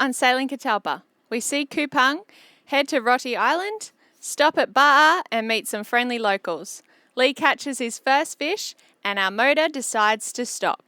on Sailing Catalpa. We see Kupang, head to Roti Island, stop at Ba'a and meet some friendly locals. Lee catches his first fish and our motor decides to stop.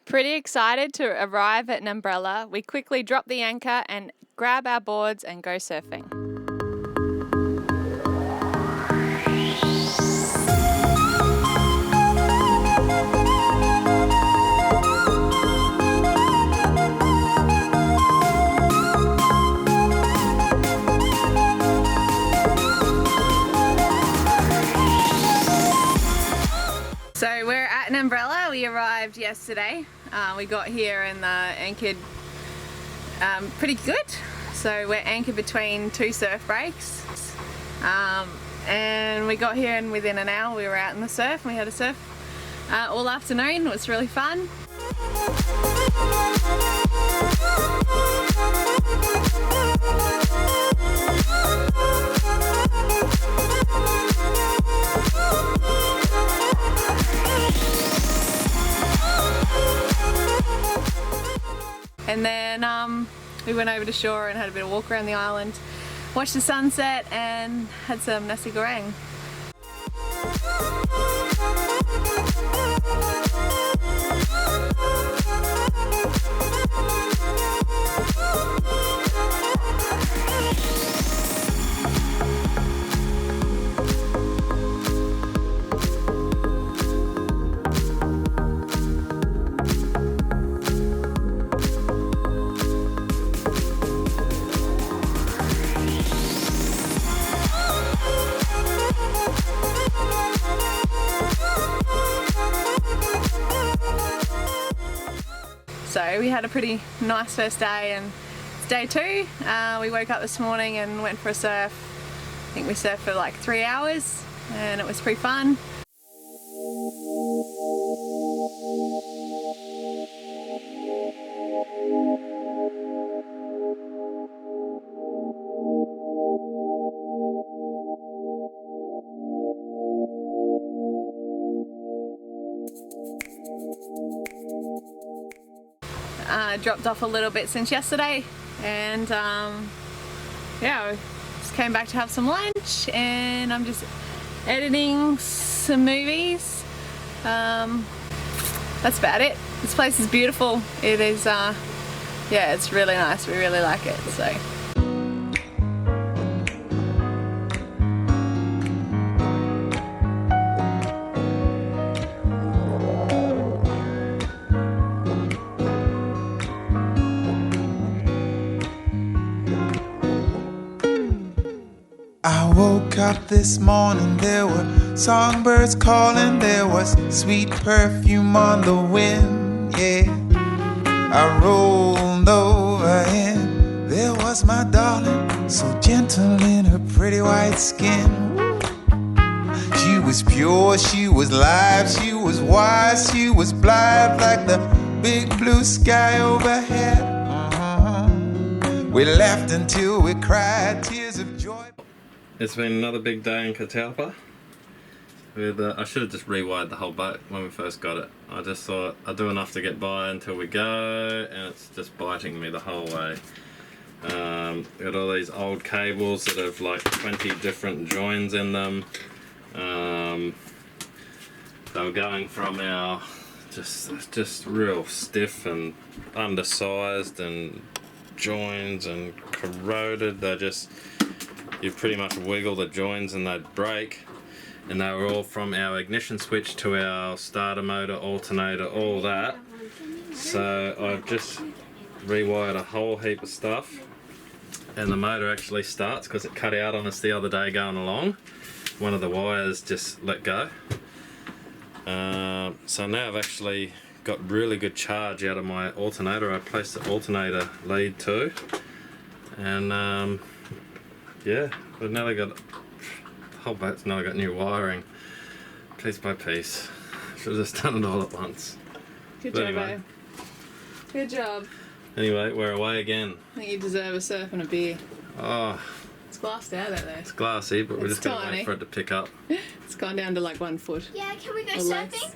Pretty excited to arrive at Numbrella, we quickly drop the anchor and grab our boards and go surfing. So we're at Numbrella. We arrived yesterday. We got here and anchored pretty good. So we're anchored between two surf breaks. And we got here and within an hour we were out in the surf. We had a surf all afternoon. It was really fun. And then we went over to shore and had a bit of walk around the island, watched the sunset and had some nasi goreng. So we had a pretty nice first day and it's day two. We woke up this morning and went for a surf. I think we surfed for like 3 hours and it was pretty fun. Dropped off a little bit since yesterday and yeah, just came back to have some lunch and I'm just editing some movies. That's about it. This place is beautiful. It is yeah, it's really nice. We really like it. So I woke up this morning, there were songbirds calling, there was sweet perfume on the wind, yeah. I rolled over and there was my darling, so gentle in her pretty white skin. She was pure, she was live, she was wise, she was blithe like the big blue sky overhead. We laughed until we cried tears of joy. It's been another big day in Catalpa. I should have just rewired the whole boat when we first got it. I just thought I'd do enough to get by until we go, and it's just biting me the whole way. Got all these old cables that have like 20 different joins in them. They were going from our just real stiff and undersized and joins and corroded. They're just, you pretty much wiggle the joins and they'd break, and they were all from our ignition switch to our starter motor, alternator, all that. So I've just rewired a whole heap of stuff, and the motor actually starts because it cut out on us the other day going along. One of the wires just let go. So now I've actually got really good charge out of my alternator. I placed the alternator lead too, and yeah, we've nearly got, the whole boat's nearly got new wiring, piece by piece. Should have just done it all at once. Good But job, anyway. babe. Good job. Anyway, we're away again. I think you deserve a surf and a beer. Oh, It's glassed out out there. it's glassy, but we're It's just going to tiny. wait for it to pick up. It's gone down to like 1 foot. Yeah, can we go Or less. surfing?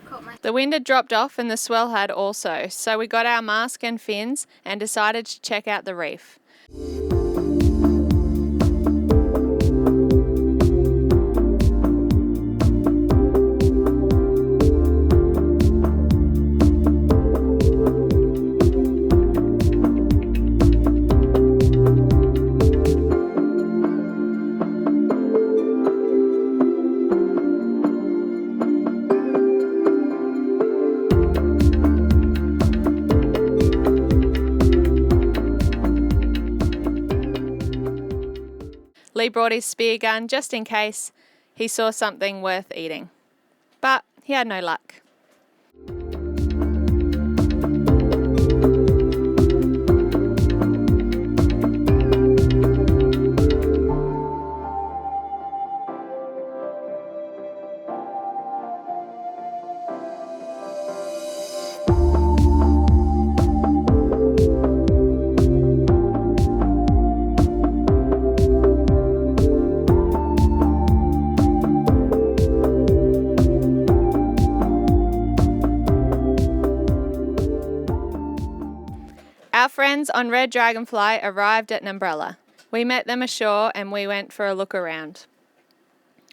Caught my The wind had dropped off and the swell had also, so we got our mask and fins and decided to check out the reef. Lee brought his spear gun just in case he saw something worth eating. But he had no luck. Our friends on Red Dragonfly arrived at Numbrella. We met them ashore and we went for a look around.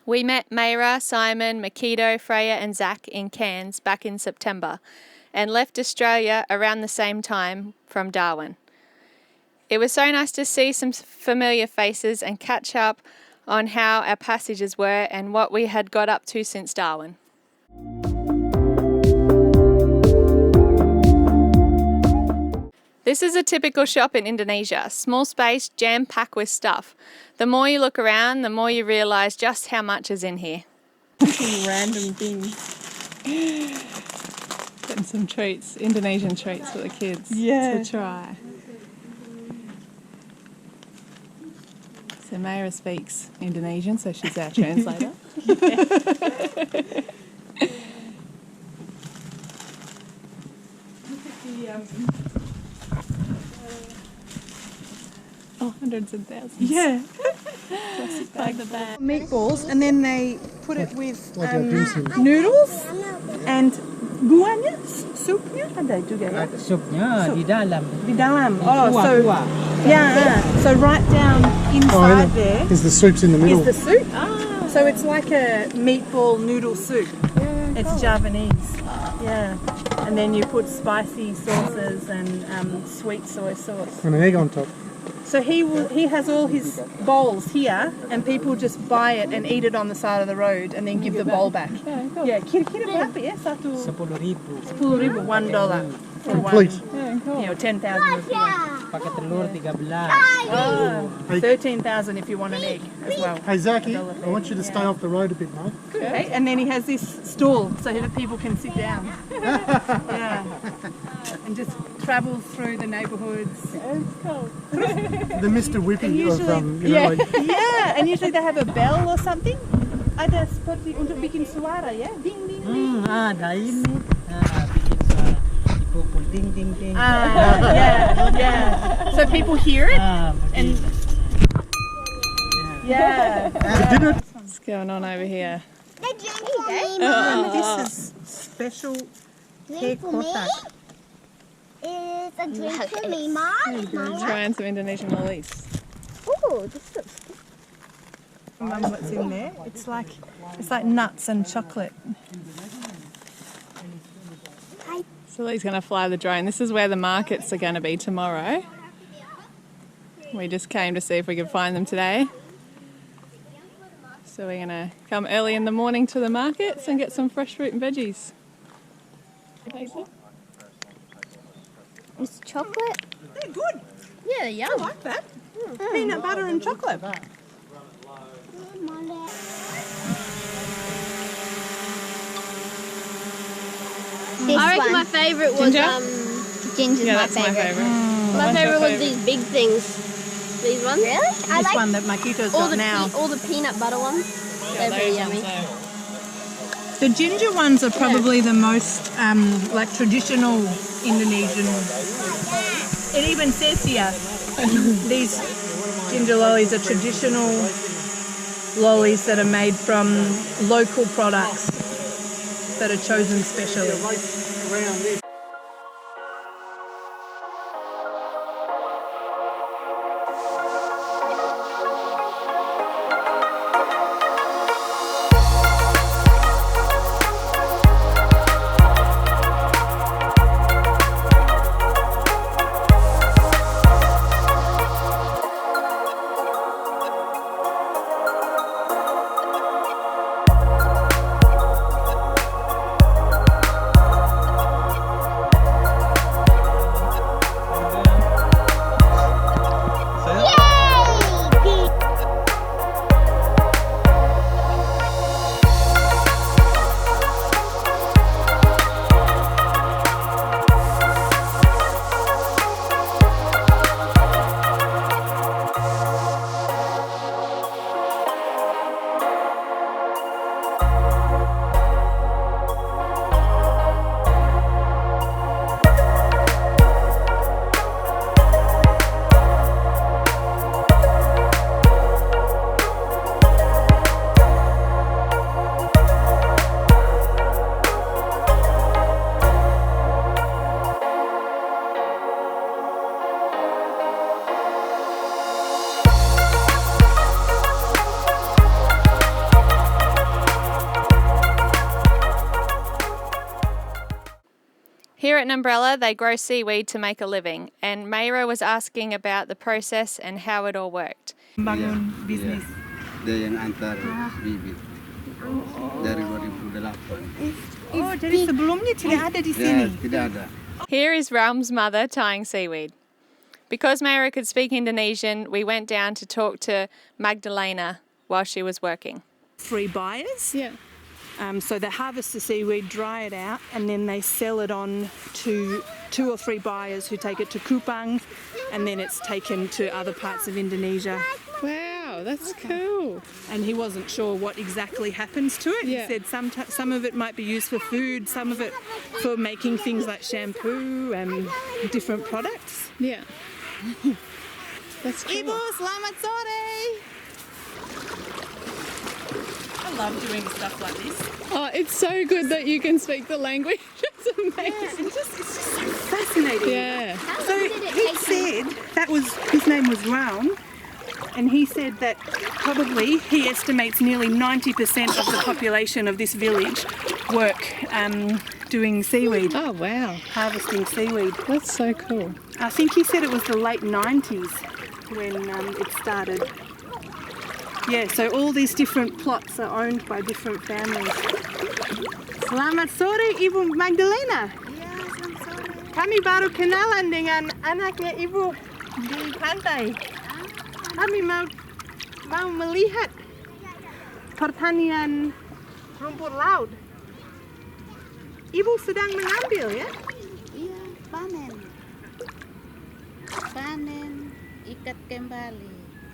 We met Mayra, Simon, Makito, Freya and Zach in Cairns back in September and left Australia around the same time from Darwin. It was so nice to see some familiar faces and catch up on how our passages were and what we had got up to since Darwin. This is a typical shop in Indonesia, small space, jam-packed with stuff. The more you look around, the more you realise just how much is in here. Random things. Getting some treats, Indonesian treats for the kids to try. So Mayra speaks Indonesian, so she's our translator. Oh, hundreds and thousands. Yeah. Like the bag. Meatballs, and then they put it with noodles and buahnya, soupnya ada juga ya? Supnya di dalam. Di dalam. Oh, Kuah, so kuah. yeah. So right down inside there Is the soups in the middle? is the soup. So it's like a meatball noodle soup. It's Javanese. Yeah. And then you put spicy sauces and sweet soy sauce. And an egg on top. So he has all his bowls here, and people just buy it and eat it on the side of the road, and then give the bowl back. Yeah, kira-kira berapa ya? 10.000. $10,000, $1 for Complete. one. 10,000 rupiah. Pakai telur 13. 13,000 if you want an egg as well. Hey Zaki, I want you to stay off the road a bit, mate. Okay, and then he has this stool so that people can sit down. Yeah, and just travels through the neighbourhoods. The Mr. Whippy of, Usually, like, yeah, and usually they have a bell or something. Ada seperti untuk bikin suara ya, ding ding ding. Ada ini. Bikin suara. Dipukul ding ding ding. Yeah. So people hear it, and yeah. What's going on over here? This is special hair kotak. It's a drink for me, Mom. Trying some Indonesian lollies. Ooh, this looks good. Mum, what's in there? It's like nuts and chocolate. So Lee's going to fly the drone. This is where the markets are going to be tomorrow. We just came to see if we could find them today. So we're going to come early in the morning to the markets and get some fresh fruit and veggies. It's chocolate. They're good. Yeah, yum. I like that. Peanut butter and chocolate. I reckon my favourite was Ginger? ginger's Yeah, my that's my favourite. favourite. My What's your favourite was favourite? these big things. These ones. Really? I This like one that Makito's all got the now. all the peanut butter ones. They're very Those yummy. ones The ginger ones are probably the most like traditional Indonesian. It even says here, these ginger lollies are traditional lollies that are made from local products that are chosen specially. Here at Numbrella, they grow seaweed to make a living, and Mayra was asking about the process and how it all worked. Bangun bisnis. Dia yang antar bibit dari 2008. Oh, jadi sebelumnya tidak ada di Ya, sini. tidak ada. Here is Realm's mother tying seaweed. Because Mayra could speak Indonesian, we went down to talk to Magdalena while she was working. Free buyers. Yeah. So they harvest the seaweed, dry it out, and then they sell it on to 2 or 3 buyers who take it to Kupang, and then it's taken to other parts of Indonesia. Wow, that's cool. And he wasn't sure what exactly happens to it. Yeah. He said some of it might be used for food, some of it for making things like shampoo and different products. Yeah. That's cool. Ibu, selamat sore! I love doing stuff like this. Oh, it's so good that you can speak the language. It's amazing. It's just so fascinating. Yeah. So he said his name was Raum, and he said that probably he estimates nearly 90% of the population of this village work doing seaweed, Oh, wow. harvesting seaweed. That's so cool. I think he said it was the late 90s when it started. Yeah, so all these different plots are owned by different families. Selamat sore, Ibu Magdalena. Iya, selamat sore. Kami baru kenalan dengan anaknya Ibu di pantai. Kami mau melihat pertanian rumput laut. Ibu sedang mengambil, ya? Iya, panen. Panen, ikat kembali.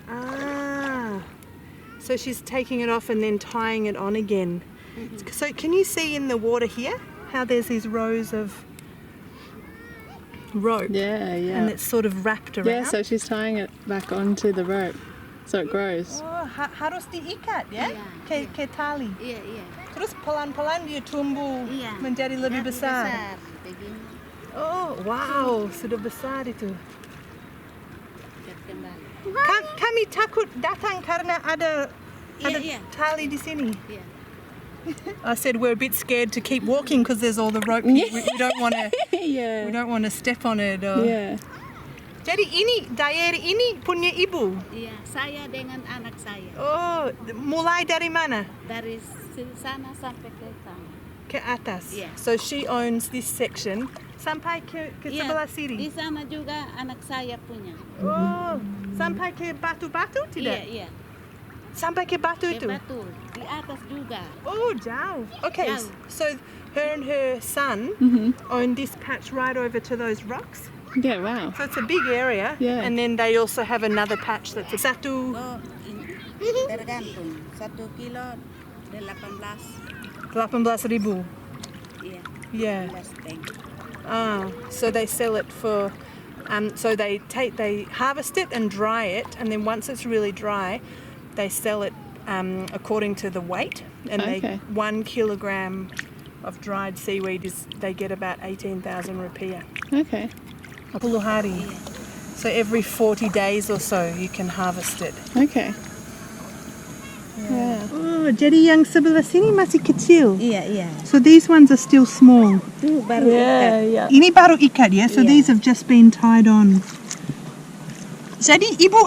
Ah, so she's taking it off and then tying it on again. So can you see in the water here how there's these rows of rope Yeah, yeah. and it's sort of wrapped around? Yeah, so she's tying it back onto the rope so it grows. Oh, harus diikat ya? Iya, Ke tali. Iya, iya. Terus pelan-pelan dia tumbuh Iya. menjadi lebih Jadi besar. Begini, Oh, wow, sudah besar itu. ikat kembali. Kami takut datang karena ada Iya. tali di sini. Iya. I said we're a bit scared to keep walking because there's all the rope. We don't want to. Yeah. We don't want to step on it. Or... Yeah. Jadi ini Diary ini punya ibu. Iya, saya dengan anak saya. Oh, mulai dari mana? Dari sana sampai ke sana. Ke atas. Yeah. So she owns this section sampai ke Iya, sebelah di sini. sana juga anak saya punya. Oh, sampai ke batu-batu tidak? Iya, iya. Sampai ke batu Ke itu. batu. Di atas juga. Oh, jauh. Okay, Jauh. so her and her son own this patch right over to those rocks. Yeah, wow. So it's a big area. Yeah. And then they also have another patch that's a satu. Oh, ini tergantung. 1 kilo 18. 18,000. Yeah. Yeah. Last time. So they sell it for. So they harvest it and dry it, and then once it's really dry, they sell it according to the weight. And Okay. 1 kilogram of dried seaweed they get about 18,000 rupiah. Okay. Puluh hari. So every 40 days or so you can harvest it. Okay. Yeah. Oh, jadi yang sebelah sini masih kecil. Iya, iya. So these ones are still small. Itu baru ikat. Yeah. Ini baru ikat ya, so Yeah. these have just been tied on. Jadi ibu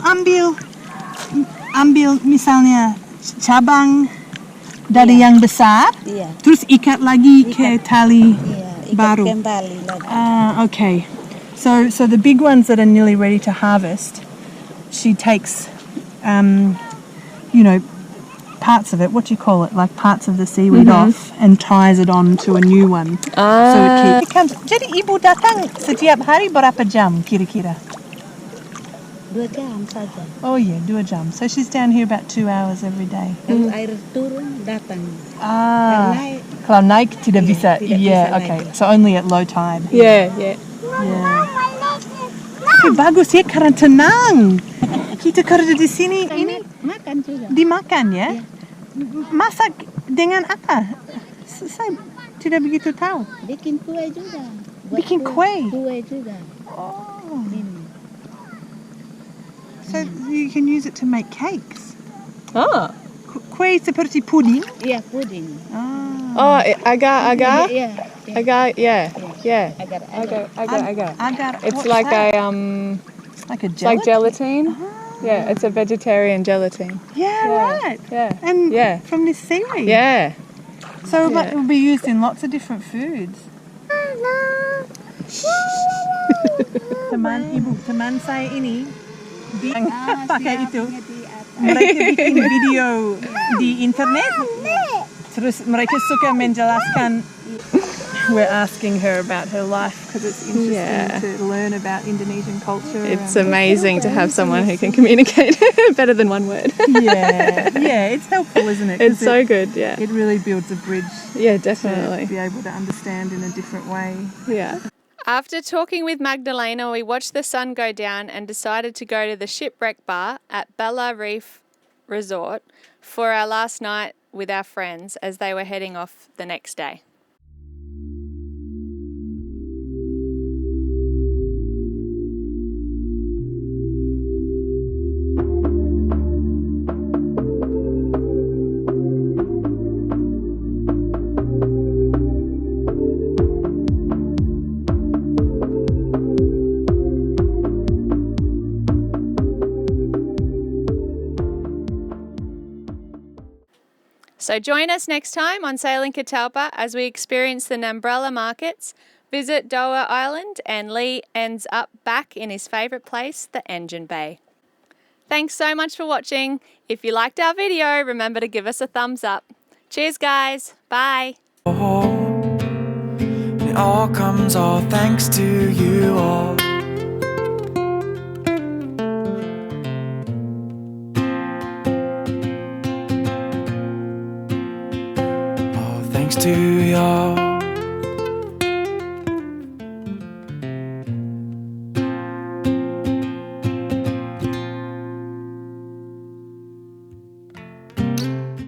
ambil misalnya cabang dari yang besar, Iya. terus ikat lagi ke tali Iya, ikat baru. kembali lagi. Okay. So the big ones that are nearly ready to harvest, she takes, parts of it. What do you call it? Like parts of the seaweed off and ties it on to a new one. So it keeps. Jadi ibu datang setiap hari berapa jam kira-kira? 2 jam saja. Oh yeah, 2 jam. So she's down here about 2 hours every day. Kalau air turun datang. Naik. Kalau naik tidak bisa. tidak Yeah, bisa okay. naik. So only at low tide. Yeah. Yeah. Tapi bagus ya, karena tenang. Kita kerja di sini ini Makan juga. dimakan ya. Masak dengan apa? Saya tidak begitu tahu. Bikin kue juga. Bikin kue? Kue juga. Oh. Ini. So you can use it to make cakes. Oh. Kue seperti puding. Iya, puding. Oh, agar. Iya, iya. Agar, yeah. Agar. Agar. It's what's like that? a It's like a gelatine. Yeah, it's a vegetarian gelatine. Yeah, right. Yeah. And Yeah. from this seaweed. Yeah. So it will be used in lots of different foods. teman saya ini pakai itu. Mereka bikin video di internet. Terus mereka suka menjelaskan. We're asking her about her life because it's interesting to learn about Indonesian culture. It's amazing to have someone who can communicate better than one word. yeah, it's helpful, isn't it? 'Cause It's so good, yeah. It really builds a bridge Yeah, to definitely. be able to understand in a different way. Yeah. After talking with Magdalena, we watched the sun go down and decided to go to the Shipwreck Bar at Bella Reef Resort for our last night with our friends as they were heading off the next day. So join us next time on Sailing Catalpa as we experience the Nambrella markets, visit Doa Island, and Lee ends up back in his favourite place, the Engine Bay. Thanks so much for watching. If you liked our video, remember to give us a thumbs up. Cheers guys, bye. It all comes all thanks to you all. All thanks to y'all.